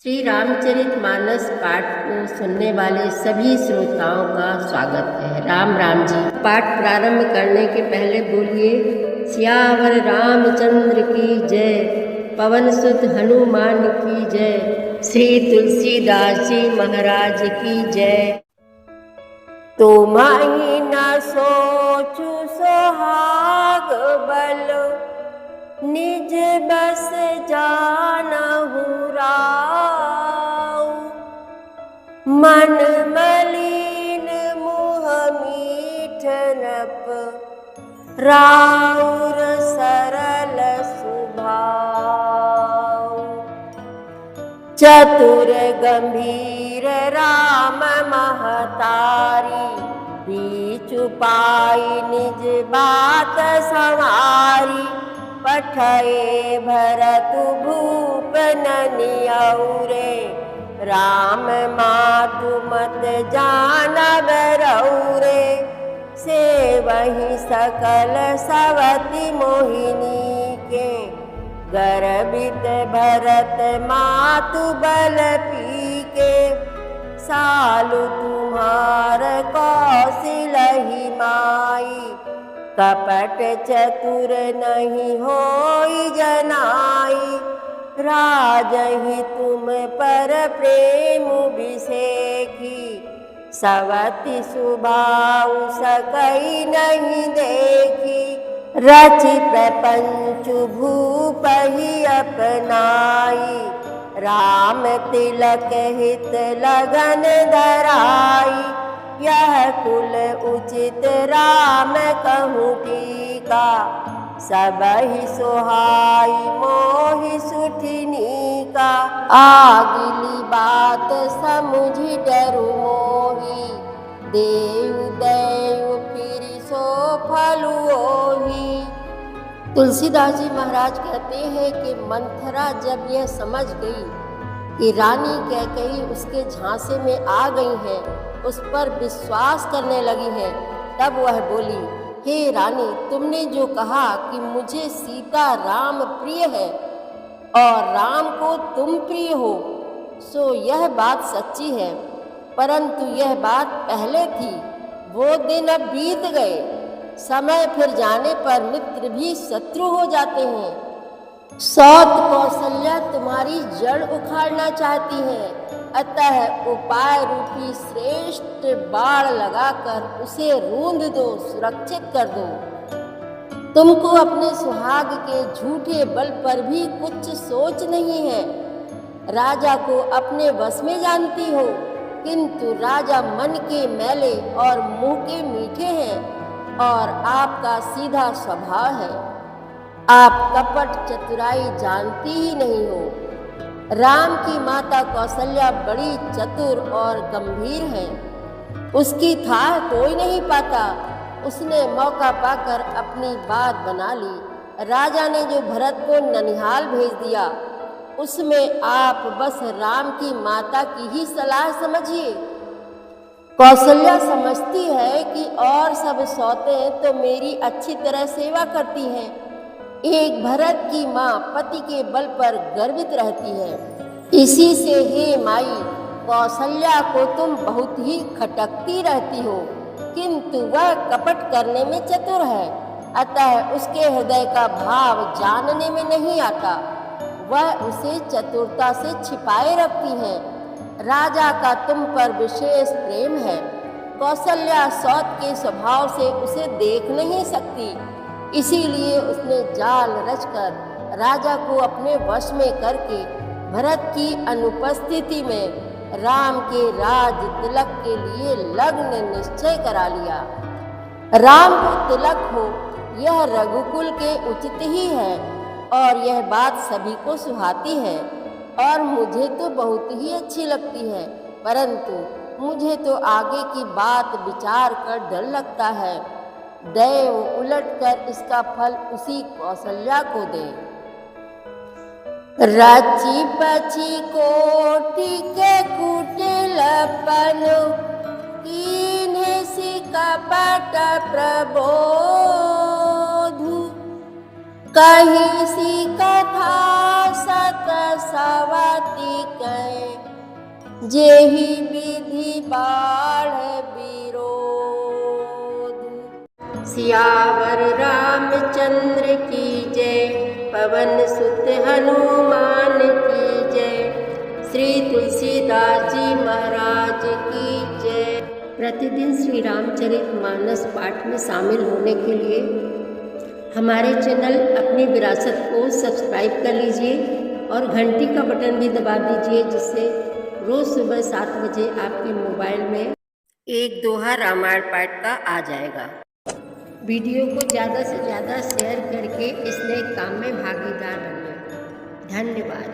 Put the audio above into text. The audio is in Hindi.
श्री रामचरितमानस पाठ को सुनने वाले सभी श्रोताओं का स्वागत है। राम राम जी। पाठ प्रारंभ करने के पहले बोलिए सियावर रामचंद्र की जय, पवन सुत हनुमान की जय, श्री तुलसीदास जी महाराज की जय। तो माही न सोचु सोहाग बल, निज बस जानहु राउ। मन मलिन मुह मीठ नप, राउर सरल स्वभाव। चतुर गंभीर राम महतारी, बीचु पाई निज बात संवारी। पठये भरत भूप ननियौरे, राम मातु मत जानब रौरे। से वही सकल सवति मोहिनी के, गर्भित भरत मातु बल पीके। सालु तुम्हार कौशलहि माई, कपट चतुर नहीं होई जनाई। राजहि तुम पर प्रेम बिसेखी, सवति सुभाउ सकई नहीं देखी। रचि प्रपंच भूपहि अपनाई, राम तिलक हित लगन धराई। यह कुल उचित राम कहूँ टीका, सबहि सोहाई मोहि सुठिनी का। आगिली बात समुझि डरु मोहि, देव देव फिर सो फलु ओहि। तुलसीदास जी महाराज कहते हैं कि मंथरा जब यह समझ गई कि रानी कैकेयी उसके झांसे में आ गई है, उस पर विश्वास करने लगी है, तब वह बोली, हे रानी, तुमने जो कहा कि मुझे सीता राम प्रिय है और राम को तुम प्रिय हो, सो यह बात सच्ची है, परंतु यह बात पहले थी, वो दिन अब बीत गए। समय फिर जाने पर मित्र भी शत्रु हो जाते हैं। सौत कौशल्या तुम्हारी जड़ उखाड़ना चाहती है, अतः उपाय रूपी श्रेष्ठ बाण लगाकर उसे रूंध दो, सुरक्षित कर दो। तुमको अपने सुहाग के झूठे बल पर भी कुछ सोच नहीं है। राजा को अपने वश में जानती हो, किंतु राजा मन के मैले और मुंह के मीठे हैं, और आपका सीधा स्वभाव है। आप कपट चतुराई जानती ही नहीं हो। राम की माता कौशल्या बड़ी चतुर और गंभीर है, उसकी थाह कोई नहीं पाता। उसने मौका पाकर अपनी बात बना ली। राजा ने जो भरत को ननिहाल भेज दिया, उसमें आप बस राम की माता की ही सलाह समझिए। कौशल्या समझती है कि और सब सौतें तो मेरी अच्छी तरह सेवा करती हैं, एक भरत की माँ पति के बल पर गर्वित रहती है। इसी से हे माई, कौशल्या को तुम बहुत ही खटकती रहती हो, किंतु वह कपट करने में चतुर है, अतः उसके हृदय का भाव जानने में नहीं आता। वह उसे चतुरता से छिपाए रखती है। राजा का तुम पर विशेष प्रेम है। कौशल्या सौत के स्वभाव से उसे देख नहीं सकती, इसीलिए उसने जाल रचकर राजा को अपने वश में करके भरत की अनुपस्थिति में राम के राज तिलक के लिए लग्न निश्चय करा लिया। राम को तिलक हो, यह रघुकुल के उचित ही है, और यह बात सभी को सुहाती है, और मुझे तो बहुत ही अच्छी लगती है, परंतु मुझे तो आगे की बात विचार कर डर लगता है। दैव उलटकर इसका फल उसी कौशल्या को दे। रची पची कोटि के कुटिलपन, कीन्हे सी कपट प्रबोधु। कही सी कथा सत सवत पति कै जेहि विधि बाढ़ विरोध। सियावर रामचंद्र की जय, पवन सुत हनुमान की जय, श्री तुलसीदास जी महाराज की जय। प्रतिदिन श्री रामचरितमानस पाठ में शामिल होने के लिए हमारे चैनल अपनी विरासत को सब्सक्राइब कर लीजिए और घंटी का बटन भी दबा दीजिए, जिससे रोज़ सुबह 7 बजे आपके मोबाइल में एक दोहा रामायण पाठ का आ जाएगा। वीडियो को ज़्यादा से ज़्यादा शेयर करके इस नए काम में भागीदार बनिए। धन्यवाद।